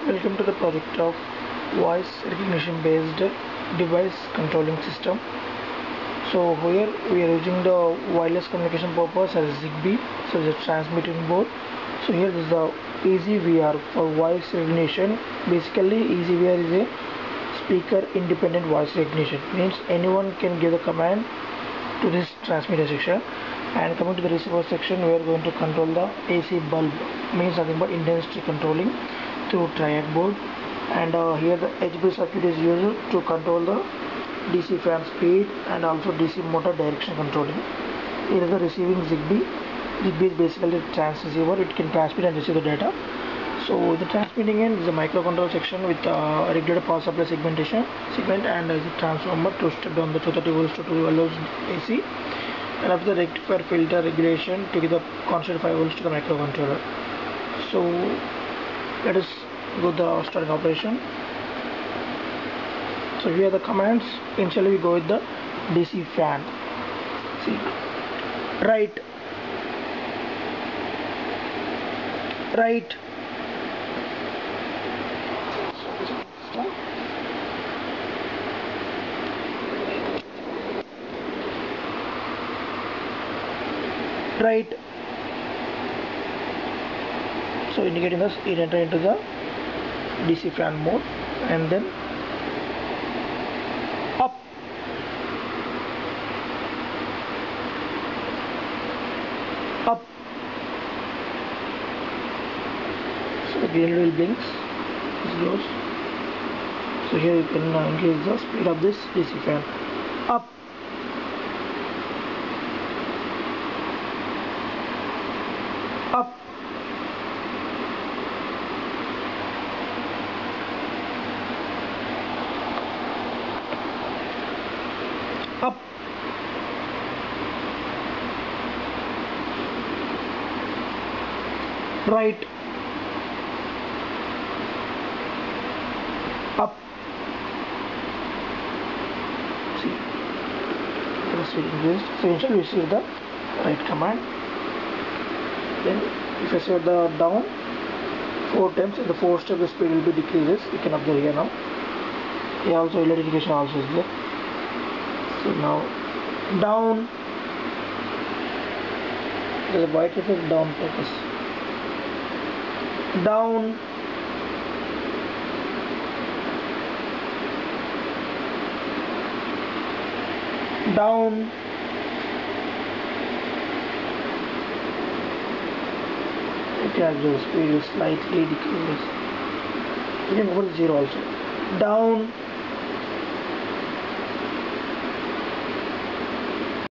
Welcome to the project of voice recognition based device controlling system. So here we are using the wireless communication purpose as Zigbee, so the transmitting board. So here is the EasyVR for voice recognition. Basically EasyVR is a speaker independent voice recognition, means anyone can give the command to this transmitter section. And coming to the receiver section, we are going to control the AC bulb, means nothing but intensity controlling through triac board. And here the HB circuit is used to control the DC fan speed and also DC motor direction controlling. Here is the receiving Zigbee. Zigbee is basically a transceiver, it can transmit and receive the data. So the transmitting end is a microcontroller section with regulated power supply segment and as a transformer to step down the 230 volts to 12 volts AC, and after the rectifier filter regulation to give the constant 5 volts to the microcontroller. So let us go the starting operation. So here are the commands. Initially we go with the DC fan. See, right, right, right. So indicating this, it enter into the DC fan mode, and then up, up. So the green wheel blinks, this goes. So here you can increase the speed of this DC fan. Up, up, up, right, up. See, the speed increased. So initially we receive the right command. Then if I set the down 4 times, in the 4th step the speed will be decreases. You can observe here now. Here also LED indication also is there. So now down, there's a white effect, down focus, down, down, it has the speed is slightly decreases. You can go to 0 also, down,